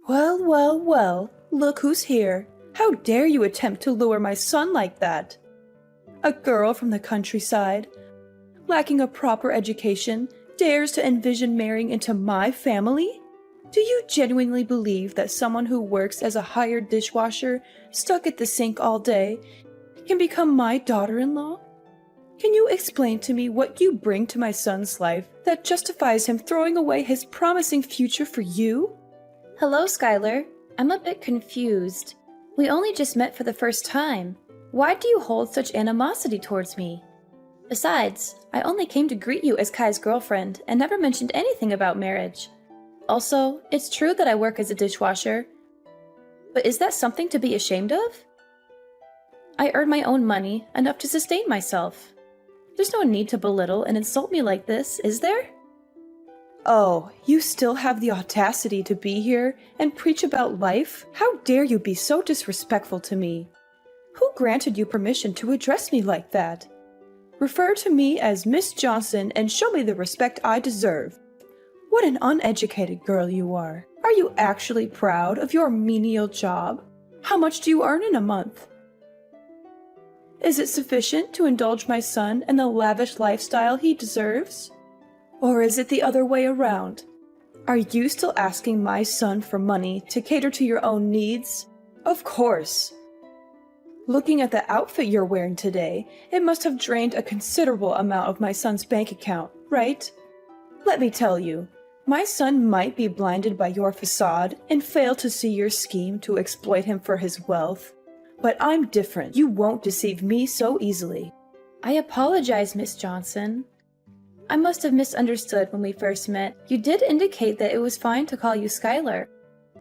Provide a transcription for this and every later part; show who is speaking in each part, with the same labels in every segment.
Speaker 1: Well, well, well, look who's here. How dare you attempt to lure my son like that? A girl from the countryside, lacking a proper education, dares to envision marrying into my family? Do you genuinely believe that someone who works as a hired dishwasher, stuck at the sink all day, can become my daughter-in-law? Can you explain to me what you bring to my son's life that justifies him throwing away his promising future for you?
Speaker 2: Hello, Skylar. I'm a bit confused. We only just met for the first time. Why do you hold such animosity towards me? Besides, I only came to greet you as Kai's girlfriend and never mentioned anything about marriage. Also, it's true that I work as a dishwasher. But is that something to be ashamed of? I earn my own money, enough to sustain myself. There's no need to belittle and insult me like this, is there?
Speaker 1: Oh, you still have the audacity to be here and preach about life? How dare you be so disrespectful to me? Who granted you permission to address me like that? Refer to me as Miss Johnson and show me the respect I deserve. What an uneducated girl you are. Are you actually proud of your menial job? How much do you earn in a month? Is it sufficient to indulge my son in the lavish lifestyle he deserves? Or is it the other way around? Are you still asking my son for money to cater to your own needs? Of course. Looking at the outfit you're wearing today, it must have drained a considerable amount of my son's bank account, right? Let me tell you, my son might be blinded by your facade and fail to see your scheme to exploit him for his wealth. But I'm different. You won't deceive me so easily.
Speaker 2: I apologize, Miss Johnson. I must have misunderstood when we first met. You did indicate that it was fine to call you Skylar.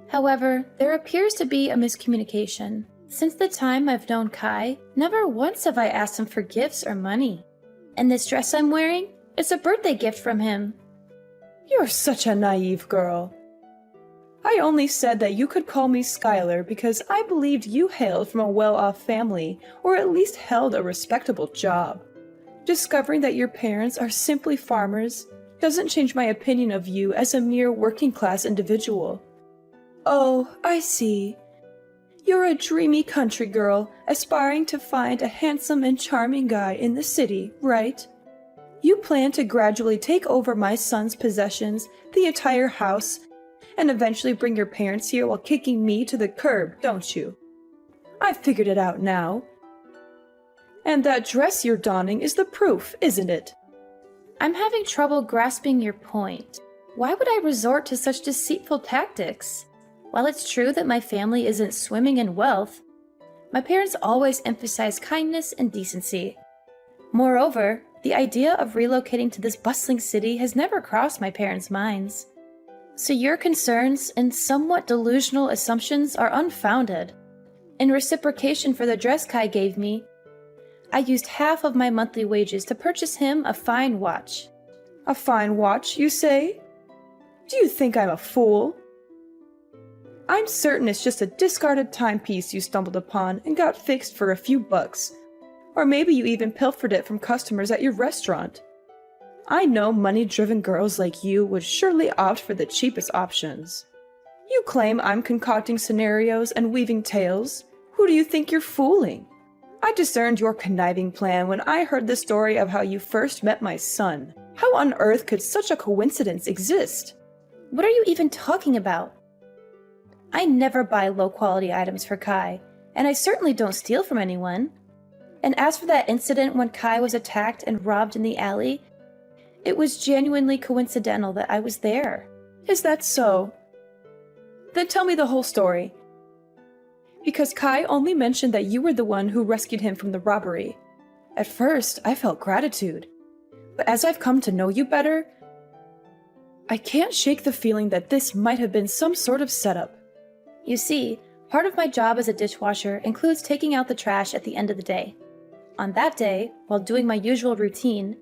Speaker 2: However, there appears to be a miscommunication. Since the time I've known Kai, never once have I asked him for gifts or money. And this dress I'm wearing, it's a birthday gift from him.
Speaker 1: You're such a naive girl. I only said that you could call me Skylar because I believed you hailed from a well-off family, or at least held a respectable job. Discovering that your parents are simply farmers doesn't change my opinion of you as a mere working-class individual. Oh, I see. You're a dreamy country girl aspiring to find a handsome and charming guy in the city, right? You plan to gradually take over my son's possessions, the entire house, and eventually bring your parents here while kicking me to the curb, don't you? I've figured it out now. And that dress you're donning is the proof, isn't it?
Speaker 2: I'm having trouble grasping your point. Why would I resort to such deceitful tactics? While it's true that my family isn't swimming in wealth, my parents always emphasize kindness and decency. Moreover, the idea of relocating to this bustling city has never crossed my parents' minds. So your concerns and somewhat delusional assumptions are unfounded. In reciprocation for the dress Kai gave me, I used half of my monthly wages to purchase him a fine watch.
Speaker 1: A fine watch, you say? Do you think I'm a fool? I'm certain it's just a discarded timepiece you stumbled upon and got fixed for a few bucks. Or maybe you even pilfered it from customers at your restaurant. I know money-driven girls like you would surely opt for the cheapest options. You claim I'm concocting scenarios and weaving tales. Who do you think you're fooling? I discerned your conniving plan when I heard the story of how you first met my son. How on earth could such a coincidence exist?
Speaker 2: What are you even talking about? I never buy low-quality items for Kai, and I certainly don't steal from anyone. And as for that incident when Kai was attacked and robbed in the alley, it was genuinely coincidental that I was there.
Speaker 1: Is that so? Then tell me the whole story. Because Kai only mentioned that you were the one who rescued him from the robbery. At first, I felt gratitude. But as I've come to know you better, I can't shake the feeling that this might have been some sort of setup.
Speaker 2: You see, part of my job as a dishwasher includes taking out the trash at the end of the day. On that day, while doing my usual routine,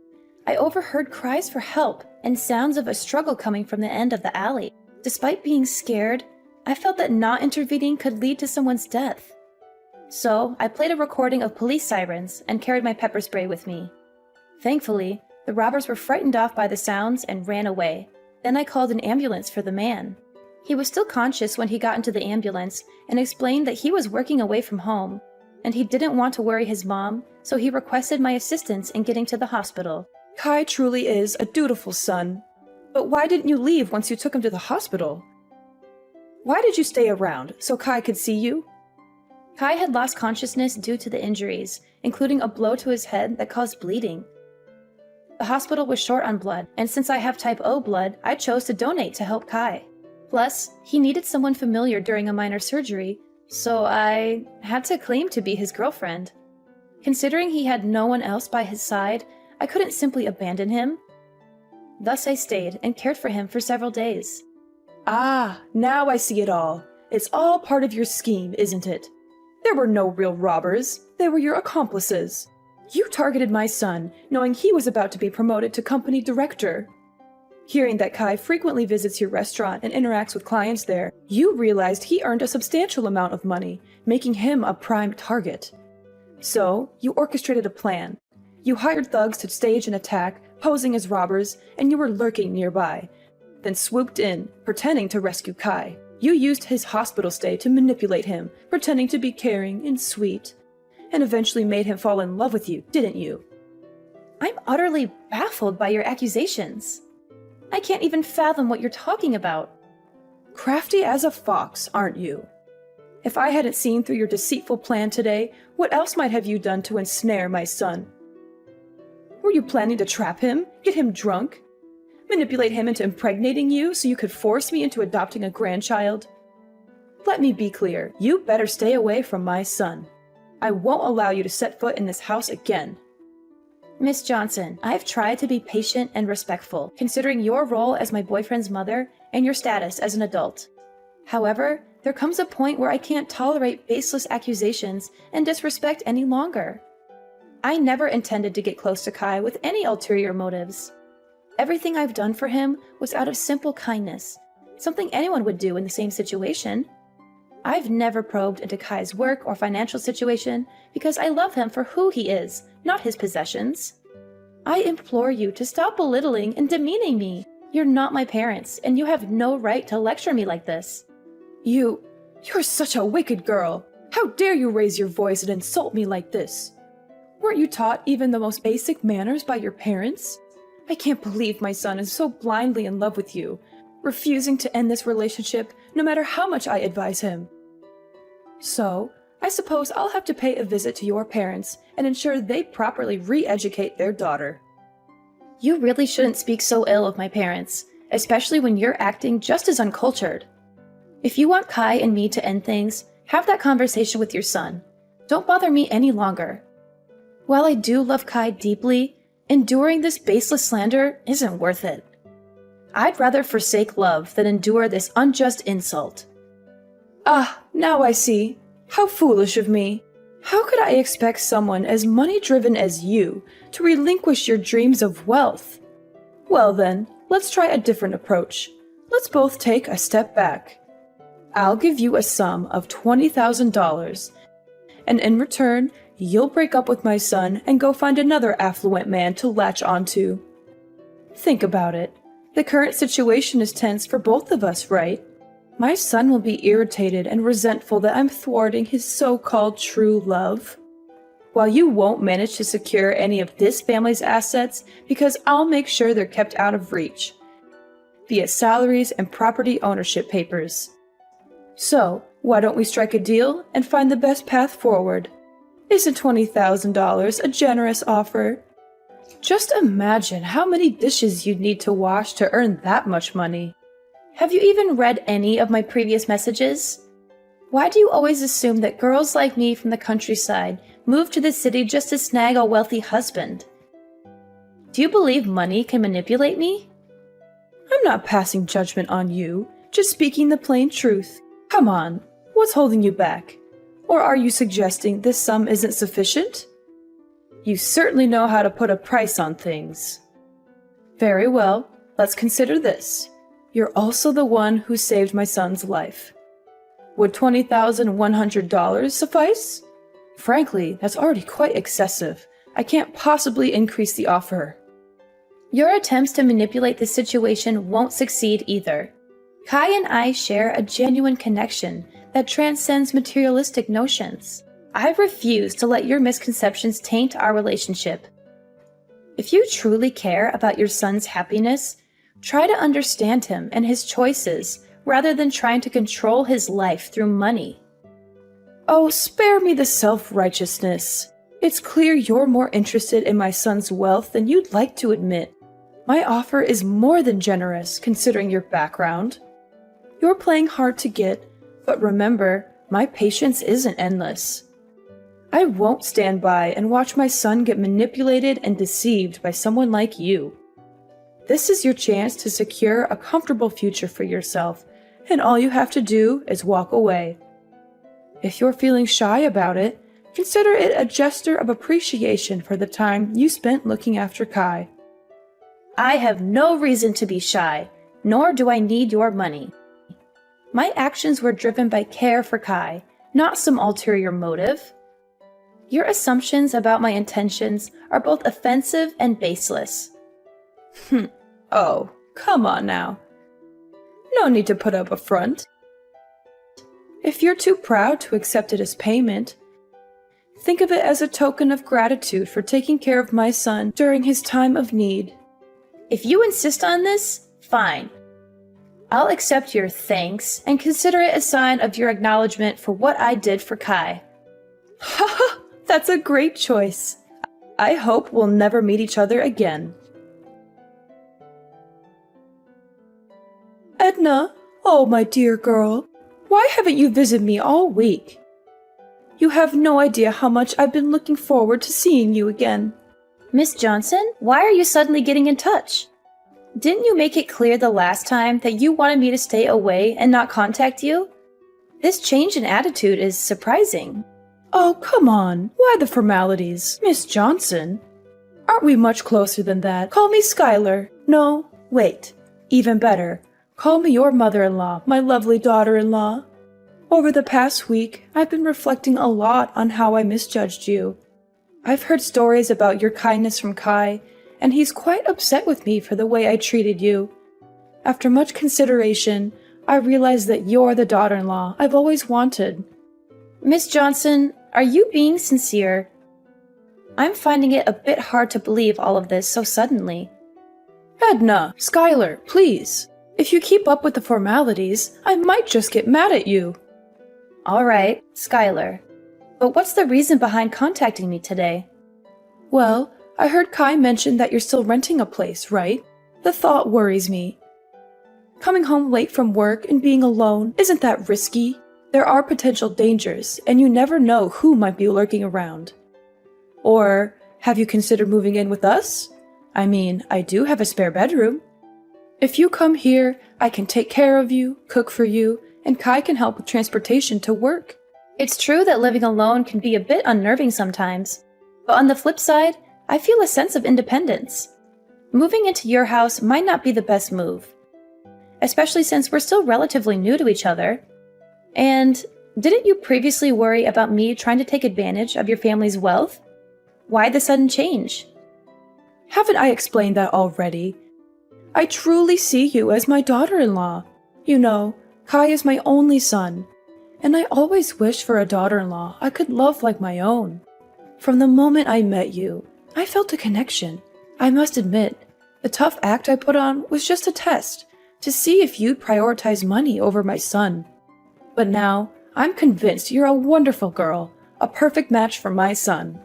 Speaker 2: I overheard cries for help and sounds of a struggle coming from the end of the alley. Despite being scared, I felt that not intervening could lead to someone's death. So, I played a recording of police sirens and carried my pepper spray with me. Thankfully, the robbers were frightened off by the sounds and ran away. Then I called an ambulance for the man. He was still conscious when he got into the ambulance and explained that he was working away from home, and he didn't want to worry his mom, so he requested my assistance in getting to the hospital.
Speaker 1: Kai truly is a dutiful son. But why didn't you leave once you took him to the hospital? Why did you stay around, so Kai could see you?
Speaker 2: Kai had lost consciousness due to the injuries, including a blow to his head that caused bleeding. The hospital was short on blood, and since I have type O blood, I chose to donate to help Kai. Plus, he needed someone familiar during a minor surgery, so I had to claim to be his girlfriend. Considering he had no one else by his side, I couldn't simply abandon him. Thus I stayed and cared for him for several days.
Speaker 1: Ah, now I see it all. It's all part of your scheme, isn't it? There were no real robbers. They were your accomplices. You targeted my son, knowing he was about to be promoted to company director. Hearing that Kai frequently visits your restaurant and interacts with clients there, you realized he earned a substantial amount of money, making him a prime target. So, you orchestrated a plan. You hired thugs to stage an attack, posing as robbers, and you were lurking nearby, then swooped in, pretending to rescue Kai. You used his hospital stay to manipulate him, pretending to be caring and sweet, and eventually made him fall in love with you, didn't you?
Speaker 2: I'm utterly baffled by your accusations. I can't even fathom what you're talking about.
Speaker 1: Crafty as a fox, aren't you? If I hadn't seen through your deceitful plan today, what else might have you done to ensnare my son? Were you planning to trap him, get him drunk, manipulate him into impregnating you so you could force me into adopting a grandchild? Let me be clear, you better stay away from my son. I won't allow you to set foot in this house again.
Speaker 2: Miss Johnson, I've tried to be patient and respectful, considering your role as my boyfriend's mother and your status as an adult. However, there comes a point where I can't tolerate baseless accusations and disrespect any longer. I never intended to get close to Kai with any ulterior motives. Everything I've done for him was out of simple kindness, something anyone would do in the same situation. I've never probed into Kai's work or financial situation because I love him for who he is, not his possessions. I implore you to stop belittling and demeaning me. You're not my parents, and you have no right to lecture me like this.
Speaker 1: You're such a wicked girl. How dare you raise your voice and insult me like this? Weren't you taught even the most basic manners by your parents? I can't believe my son is so blindly in love with you, refusing to end this relationship no matter how much I advise him. So, I suppose I'll have to pay a visit to your parents and ensure they properly re-educate their daughter.
Speaker 2: You really shouldn't speak so ill of my parents, especially when you're acting just as uncultured. If you want Kai and me to end things, have that conversation with your son. Don't bother me any longer. While I do love Kai deeply, enduring this baseless slander isn't worth it. I'd rather forsake love than endure this unjust insult.
Speaker 1: Ah, now I see. How foolish of me. How could I expect someone as money-driven as you to relinquish your dreams of wealth? Well then, let's try a different approach. Let's both take a step back. I'll give you a sum of $20,000, and in return, you'll break up with my son and go find another affluent man to latch onto. Think about it. The current situation is tense for both of us, right? My son will be irritated and resentful that I'm thwarting his so-called true love, while you won't manage to secure any of this family's assets because I'll make sure they're kept out of reach, via salaries and property ownership papers. So, why don't we strike a deal and find the best path forward? Isn't $20,000 a generous offer? Just imagine how many dishes you'd need to wash to earn that much money.
Speaker 2: Have you even read any of my previous messages? Why do you always assume that girls like me from the countryside move to the city just to snag a wealthy husband? Do you believe money can manipulate me?
Speaker 1: I'm not passing judgment on you, just speaking the plain truth. Come on, what's holding you back? Or are you suggesting this sum isn't sufficient? You certainly know how to put a price on things. Very well, let's consider this. You're also the one who saved my son's life. Would $20,100 suffice? Frankly, that's already quite excessive. I can't possibly increase the offer.
Speaker 2: Your attempts to manipulate the situation won't succeed either. Kai and I share a genuine connection that transcends materialistic notions. I refuse to let your misconceptions taint our relationship. If you truly care about your son's happiness, try to understand him and his choices rather than trying to control his life through money.
Speaker 1: Oh, spare me the self-righteousness. It's clear you're more interested in my son's wealth than you'd like to admit. My offer is more than generous, considering your background. You're playing hard to get, but remember, my patience isn't endless. I won't stand by and watch my son get manipulated and deceived by someone like you. This is your chance to secure a comfortable future for yourself, and all you have to do is walk away. If you're feeling shy about it, consider it a gesture of appreciation for the time you spent looking after Kai.
Speaker 2: I have no reason to be shy, nor do I need your money. My actions were driven by care for Kai, not some ulterior motive. Your assumptions about my intentions are both offensive and baseless.
Speaker 1: Oh, come on now. No need to put up a front. If you're too proud to accept it as payment, think of it as a token of gratitude for taking care of my son during his time of need.
Speaker 2: If you insist on this, fine. I'll accept your thanks and consider it a sign of your acknowledgement for what I did for Kai.
Speaker 1: Haha, that's a great choice. I hope we'll never meet each other again. Edna, oh my dear girl, why haven't you visited me all week? You have no idea how much I've been looking forward to seeing you again.
Speaker 2: Miss Johnson, why are you suddenly getting in touch? Didn't you make it clear the last time that you wanted me to stay away and not contact you? This change in attitude is surprising.
Speaker 1: Oh, come on. Why the formalities? Miss Johnson? Aren't we much closer than that? Call me Skylar. No, wait. Even better. Call me your mother-in-law, my lovely daughter-in-law. Over the past week, I've been reflecting a lot on how I misjudged you. I've heard stories about your kindness from Kai, and he's quite upset with me for the way I treated you. After much consideration, I realized that you're the daughter-in-law I've always wanted.
Speaker 2: Miss Johnson, are you being sincere? I'm finding it a bit hard to believe all of this so suddenly.
Speaker 1: Edna, Skylar, please. If you keep up with the formalities, I might just get mad at you.
Speaker 2: All right, Skylar. But what's the reason behind contacting me today?
Speaker 1: Well, I heard Kai mention that you're still renting a place, right? The thought worries me. Coming home late from work and being alone, isn't that risky? There are potential dangers, and you never know who might be lurking around. Or, have you considered moving in with us? I mean, I do have a spare bedroom. If you come here, I can take care of you, cook for you, and Kai can help with transportation to work.
Speaker 2: It's true that living alone can be a bit unnerving sometimes, but on the flip side, I feel a sense of independence. Moving into your house might not be the best move, especially since we're still relatively new to each other. And didn't you previously worry about me trying to take advantage of your family's wealth? Why the sudden change?
Speaker 1: Haven't I explained that already? I truly see you as my daughter-in-law. You know, Kai is my only son, and I always wished for a daughter-in-law I could love like my own. From the moment I met you, I felt a connection. I must admit, the tough act I put on was just a test to see if you'd prioritize money over my son. But now, I'm convinced you're a wonderful girl, a perfect match for my son.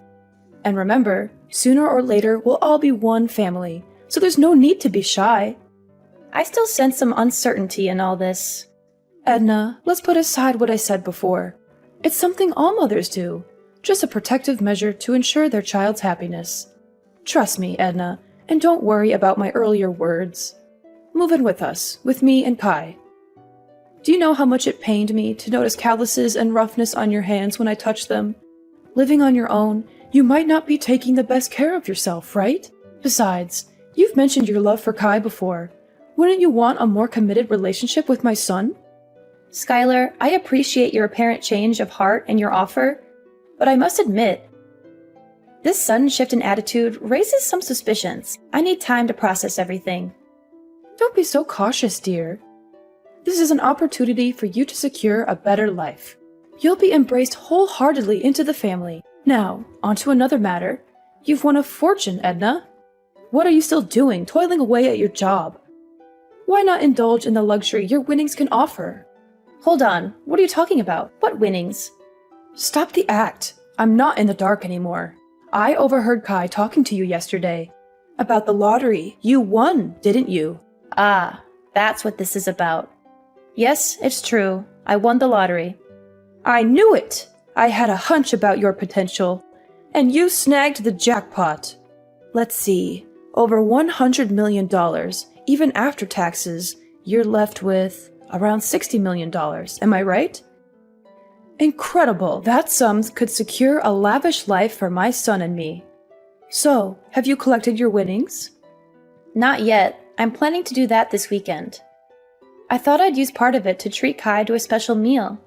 Speaker 1: And remember, sooner or later we'll all be one family, so there's no need to be shy.
Speaker 2: I still sense some uncertainty in all this.
Speaker 1: Edna, let's put aside what I said before. It's something all mothers do, just a protective measure to ensure their child's happiness. Trust me, Edna, and don't worry about my earlier words. Move in with us, with me and Kai. Do you know how much it pained me to notice calluses and roughness on your hands when I touched them? Living on your own, you might not be taking the best care of yourself, right? Besides, you've mentioned your love for Kai before. Wouldn't you want a more committed relationship with my son?
Speaker 2: Skylar, I appreciate your apparent change of heart and your offer, but I must admit, this sudden shift in attitude raises some suspicions. I need time to process everything.
Speaker 1: Don't be so cautious, dear. This is an opportunity for you to secure a better life. You'll be embraced wholeheartedly into the family. Now, on to another matter. You've won a fortune, Edna. What are you still doing, toiling away at your job? Why not indulge in the luxury your winnings can offer?
Speaker 2: Hold on, what are you talking about? What winnings?
Speaker 1: Stop the act. I'm not in the dark anymore. I overheard Kai talking to you yesterday. About the lottery. You won, didn't you?
Speaker 2: Ah, that's what this is about. Yes, it's true. I won the lottery.
Speaker 1: I knew it! I had a hunch about your potential. And you snagged the jackpot. Let's see. Over $100 million, even after taxes, you're left with around $60 million. Am I right? Incredible! That sum could secure a lavish life for my son and me. So, have you collected your winnings?
Speaker 2: Not yet. I'm planning to do that this weekend. I thought I'd use part of it to treat Kai to a special meal.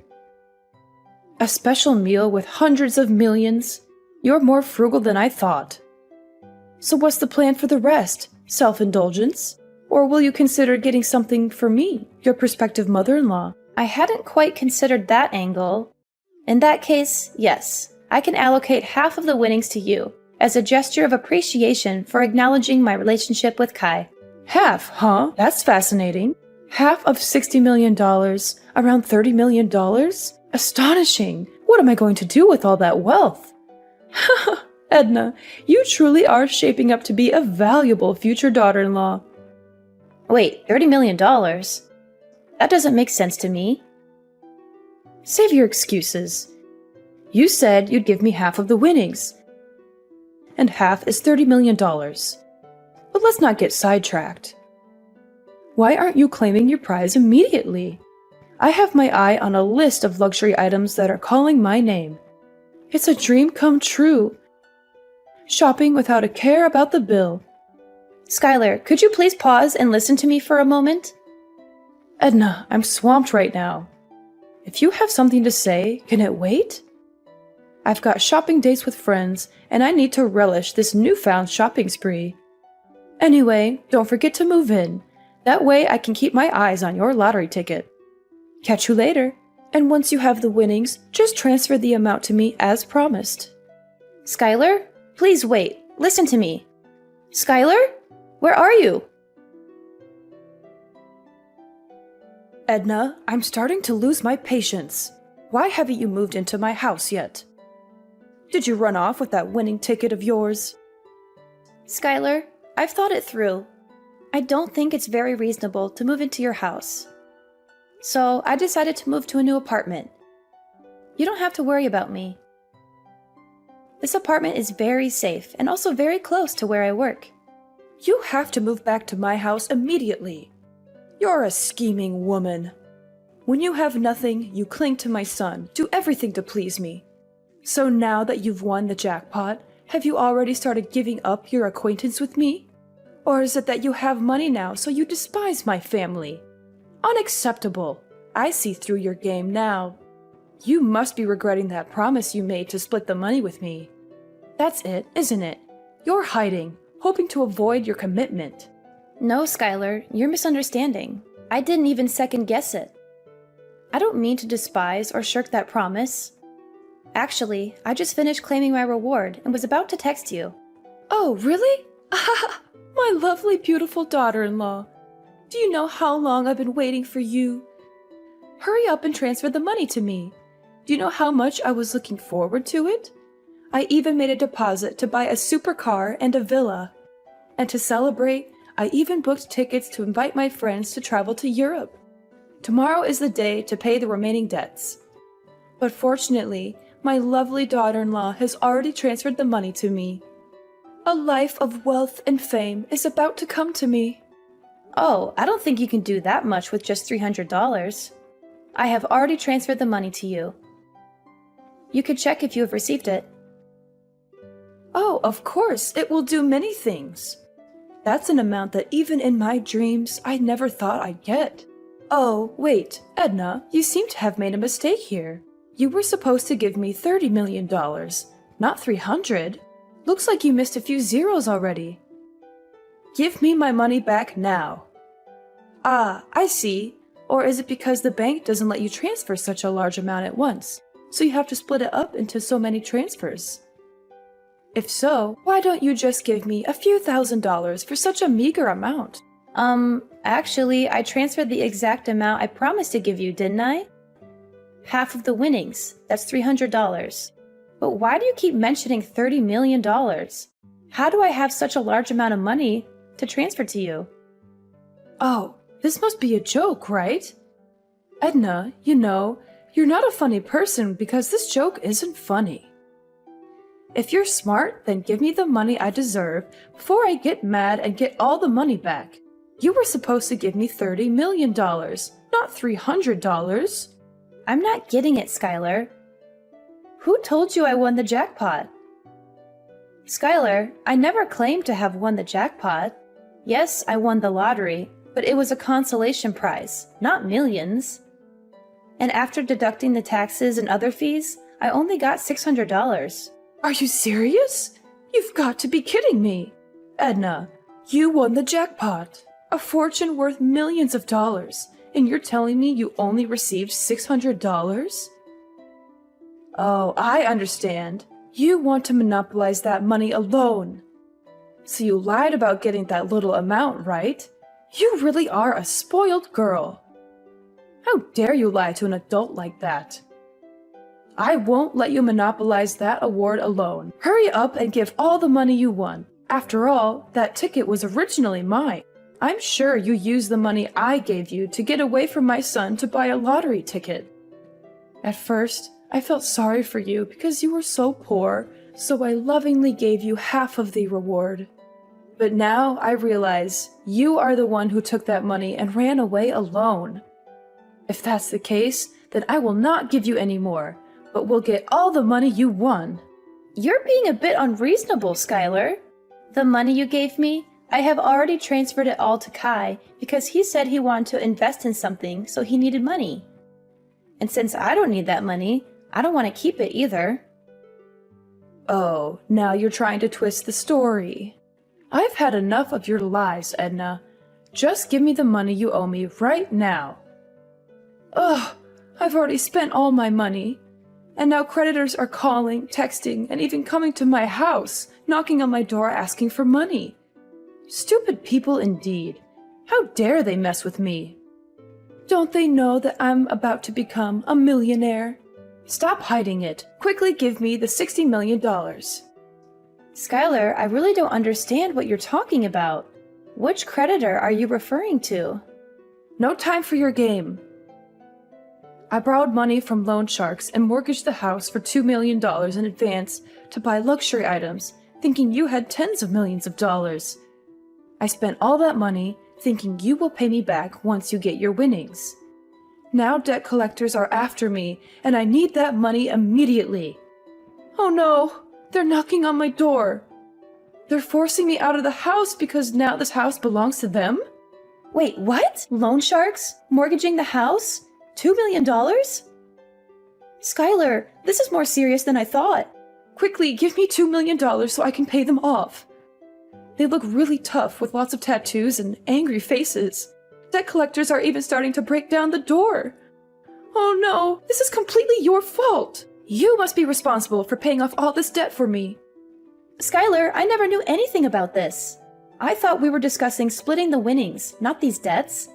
Speaker 1: A special meal with hundreds of millions? You're more frugal than I thought. So what's the plan for the rest? Self-indulgence? Or will you consider getting something for me, your prospective mother-in-law?
Speaker 2: I hadn't quite considered that angle. In that case, yes, I can allocate half of the winnings to you, as a gesture of appreciation for acknowledging my relationship with Kai.
Speaker 1: Half, huh? That's fascinating. Half of $60 million, around $30 million? Astonishing! What am I going to do with all that wealth? Edna, you truly are shaping up to be a valuable future daughter-in-law.
Speaker 2: Wait, $30 million? That doesn't make sense to me.
Speaker 1: Save your excuses. You said you'd give me half of the winnings. And half is $30 million. But let's not get sidetracked. Why aren't you claiming your prize immediately? I have my eye on a list of luxury items that are calling my name. It's a dream come true. Shopping without a care about the bill.
Speaker 2: Skylar, could you please pause and listen to me for a moment?
Speaker 1: Edna, I'm swamped right now. If you have something to say, can it wait? I've got shopping dates with friends, and I need to relish this newfound shopping spree. Anyway, don't forget to move in. That way I can keep my eyes on your lottery ticket. Catch you later. And once you have the winnings, just transfer the amount to me as promised.
Speaker 2: Skylar, please wait. Listen to me. Skylar? Where are you?
Speaker 1: Edna, I'm starting to lose my patience. Why haven't you moved into my house yet? Did you run off with that winning ticket of yours?
Speaker 2: Skylar, I've thought it through. I don't think it's very reasonable to move into your house. So I decided to move to a new apartment. You don't have to worry about me. This apartment is very safe and also very close to where I work.
Speaker 1: You have to move back to my house immediately. You're a scheming woman. When you have nothing, you cling to my son, do everything to please me. So now that you've won the jackpot, have you already started giving up your acquaintance with me? Or is it that you have money now, so you despise my family? Unacceptable. I see through your game now. You must be regretting that promise you made to split the money with me. That's it, isn't it? You're hiding, hoping to avoid your commitment.
Speaker 2: No, Skylar, you're misunderstanding. I didn't even second guess it. I don't mean to despise or shirk that promise. Actually, I just finished claiming my reward and was about to text you.
Speaker 1: Oh, really? My lovely, beautiful daughter-in-law. Do you know how long I've been waiting for you? Hurry up and transfer the money to me. Do you know how much I was looking forward to it? I even made a deposit to buy a supercar and a villa. And to celebrate, I even booked tickets to invite my friends to travel to Europe. Tomorrow is the day to pay the remaining debts. But fortunately, my lovely daughter-in-law has already transferred the money to me. A life of wealth and fame is about to come to me.
Speaker 2: Oh, I don't think you can do that much with just $300. I have already transferred the money to you. You could check if you have received it.
Speaker 1: Oh, of course, it will do many things. That's an amount that even in my dreams, I never thought I'd get. Oh, wait, Edna, you seem to have made a mistake here. You were supposed to give me $30 million, not 300. Looks like you missed a few zeros already. Give me my money back now. Ah, I see. Or is it because the bank doesn't let you transfer such a large amount at once, so you have to split it up into so many transfers? If so, why don't you just give me a few $1,000s for such a meager amount?
Speaker 2: Actually, I transferred the exact amount I promised to give you, didn't I? Half of the winnings. That's $300. But why do you keep mentioning $30 million? How do I have such a large amount of money to transfer to you?
Speaker 1: Oh, this must be a joke, right? Edna, you know, you're not a funny person because this joke isn't funny. If you're smart, then give me the money I deserve before I get mad and get all the money back. You were supposed to give me $30 million, not $300.
Speaker 2: I'm not getting it, Skylar. Who told you I won the jackpot? Skylar, I never claimed to have won the jackpot. Yes, I won the lottery, but it was a consolation prize, not millions. And after deducting the taxes and other fees, I only got $600.
Speaker 1: Are you serious? You've got to be kidding me. Edna, you won the jackpot. A fortune worth millions of dollars, and you're telling me you only received $600? Oh, I understand. You want to monopolize that money alone. So you lied about getting that little amount, right? You really are a spoiled girl. How dare you lie to an adult like that? I won't let you monopolize that award alone. Hurry up and give all the money you won. After all, that ticket was originally mine. I'm sure you used the money I gave you to get away from my son to buy a lottery ticket. At first, I felt sorry for you because you were so poor, so I lovingly gave you half of the reward. But now I realize you are the one who took that money and ran away alone. If that's the case, then I will not give you any more, but will get all the money you won.
Speaker 2: You're being a bit unreasonable, Skylar. The money you gave me, I have already transferred it all to Kai because he said he wanted to invest in something, so he needed money. And since I don't need that money, I don't want to keep it either.
Speaker 1: Oh, now you're trying to twist the story. I've had enough of your lies, Edna. Just give me the money you owe me right now. Ugh, I've already spent all my money. And now creditors are calling, texting, and even coming to my house, knocking on my door asking for money. Stupid people indeed. How dare they mess with me? Don't they know that I'm about to become a millionaire? Stop hiding it. Quickly give me the $60 million.
Speaker 2: Skylar, I really don't understand what you're talking about. Which creditor are you referring to?
Speaker 1: No time for your game. I borrowed money from loan sharks and mortgaged the house for $2 million in advance to buy luxury items, thinking you had tens of millions of dollars. I spent all that money thinking you will pay me back once you get your winnings. Now debt collectors are after me, and I need that money immediately. Oh no, they're knocking on my door. They're forcing me out of the house because now this house belongs to them?
Speaker 2: Wait, what? Loan sharks? Mortgaging the house? $2 million? Skylar, this is more serious than I thought.
Speaker 1: Quickly, give me $2 million so I can pay them off. They look really tough with lots of tattoos and angry faces. Debt collectors are even starting to break down the door. Oh no, this is completely your fault. You must be responsible for paying off all this debt for me.
Speaker 2: Skylar, I never knew anything about this. I thought we were discussing splitting the winnings, not these debts.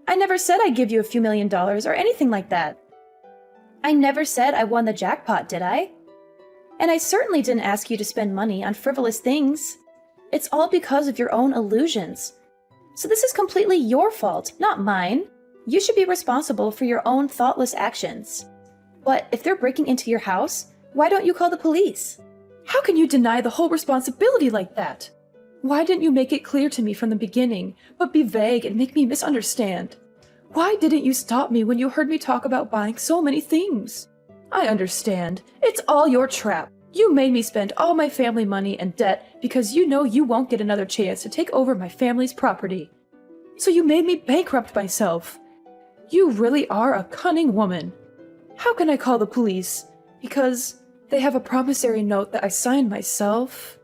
Speaker 2: I never said I'd give you a few $1,000,000 or anything like that. I never said I won the jackpot, did I? And I certainly didn't ask you to spend money on frivolous things. It's all because of your own illusions. So this is completely your fault, not mine. You should be responsible for your own thoughtless actions. But if they're breaking into your house, why don't you call the police?
Speaker 1: How can you deny the whole responsibility like that? Why didn't you make it clear to me from the beginning, but be vague and make me misunderstand? Why didn't you stop me when you heard me talk about buying so many things? I understand. It's all your trap. You made me spend all my family money and debt because you know you won't get another chance to take over my family's property. So you made me bankrupt myself. You really are a cunning woman. How can I call the police? Because they have a promissory note that I signed myself.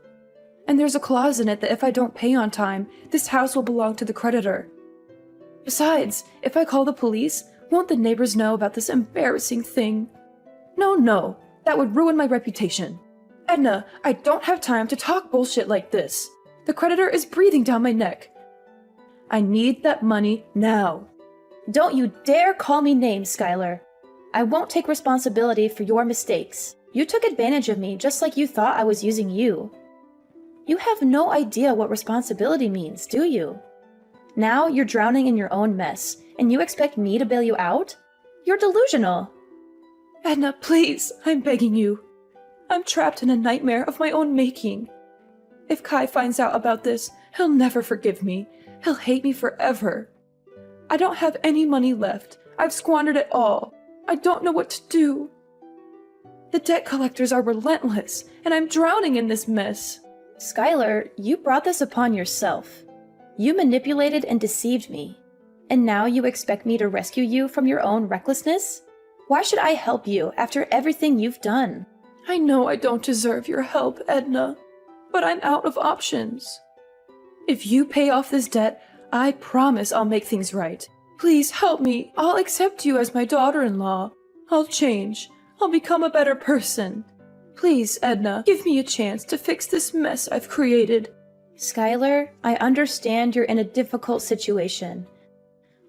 Speaker 1: And there's a clause in it that if I don't pay on time, this house will belong to the creditor. Besides, if I call the police, won't the neighbors know about this embarrassing thing? No, that would ruin my reputation. Edna, I don't have time to talk bullshit like this. The creditor is breathing down my neck. I need that money now.
Speaker 2: Don't you dare call me names, Skylar. I won't take responsibility for your mistakes. You took advantage of me just like you thought I was using you. You have no idea what responsibility means, do you? Now you're drowning in your own mess, and you expect me to bail you out? You're delusional.
Speaker 1: Edna, please, I'm begging you. I'm trapped in a nightmare of my own making. If Kai finds out about this, he'll never forgive me. He'll hate me forever. I don't have any money left. I've squandered it all. I don't know what to do. The debt collectors are relentless, and I'm drowning in this mess.
Speaker 2: Skylar, you brought this upon yourself. You manipulated and deceived me. And now you expect me to rescue you from your own recklessness? Why should I help you after everything you've done?
Speaker 1: I know I don't deserve your help, Edna, but I'm out of options. If you pay off this debt, I promise I'll make things right. Please help me. I'll accept you as my daughter-in-law. I'll change. I'll become a better person. Please, Edna, give me a chance to fix this mess I've created.
Speaker 2: Skylar, I understand you're in a difficult situation,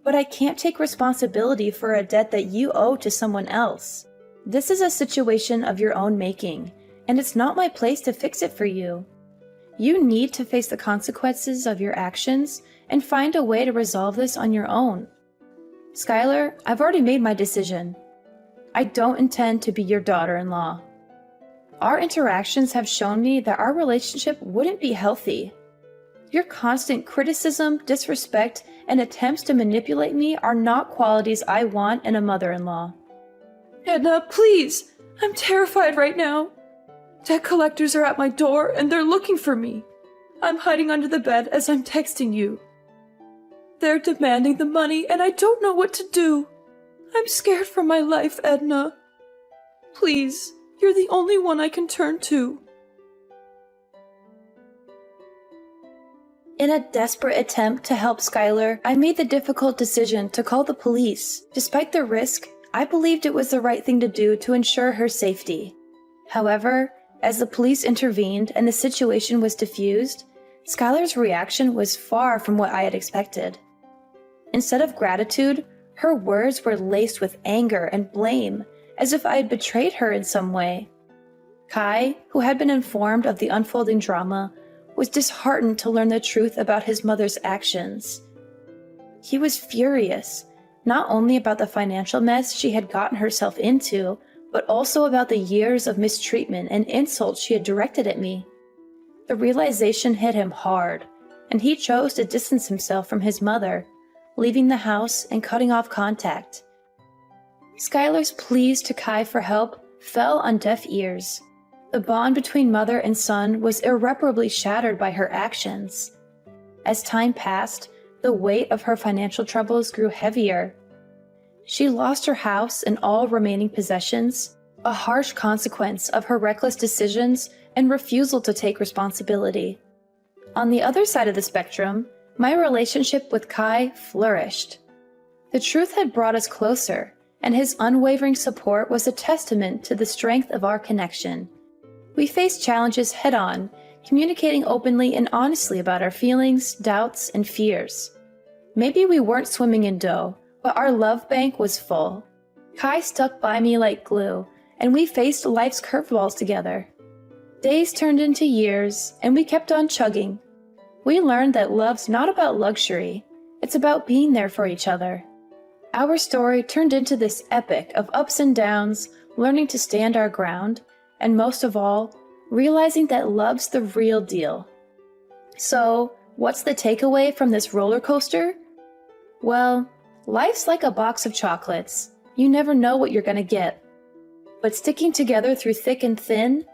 Speaker 2: but I can't take responsibility for a debt that you owe to someone else. This is a situation of your own making, and it's not my place to fix it for you. You need to face the consequences of your actions and find a way to resolve this on your own. Skylar, I've already made my decision. I don't intend to be your daughter-in-law. Our interactions have shown me that our relationship wouldn't be healthy. Your constant criticism, disrespect, and attempts to manipulate me are not qualities I want in a mother-in-law.
Speaker 1: Edna, please! I'm terrified right now. Debt collectors are at my door and they're looking for me. I'm hiding under the bed as I'm texting you. They're demanding the money and I don't know what to do. I'm scared for my life, Edna. Please, you're the only one I can turn to.
Speaker 2: In a desperate attempt to help Skylar, I made the difficult decision to call the police. Despite the risk, I believed it was the right thing to do to ensure her safety. However, as the police intervened and the situation was diffused, Skylar's reaction was far from what I had expected. Instead of gratitude, her words were laced with anger and blame, as if I had betrayed her in some way. Kai, who had been informed of the unfolding drama, was disheartened to learn the truth about his mother's actions. He was furious, not only about the financial mess she had gotten herself into, but also about the years of mistreatment and insults she had directed at me. The realization hit him hard, and he chose to distance himself from his mother, leaving the house and cutting off contact. Skylar's pleas to Kai for help fell on deaf ears. The bond between mother and son was irreparably shattered by her actions. As time passed, the weight of her financial troubles grew heavier. She lost her house and all remaining possessions, a harsh consequence of her reckless decisions and refusal to take responsibility. On the other side of the spectrum, my relationship with Kai flourished. The truth had brought us closer, and his unwavering support was a testament to the strength of our connection. We faced challenges head-on, communicating openly and honestly about our feelings, doubts, and fears. Maybe we weren't swimming in dough, but our love bank was full. Kai stuck by me like glue, and we faced life's curveballs together. Days turned into years, and we kept on chugging. We learned that love's not about luxury, it's about being there for each other. Our story turned into this epic of ups and downs, learning to stand our ground, and most of all, realizing that love's the real deal. So, what's the takeaway from this roller coaster? Well, life's like a box of chocolates. You never know what you're gonna get. But sticking together through thick and thin,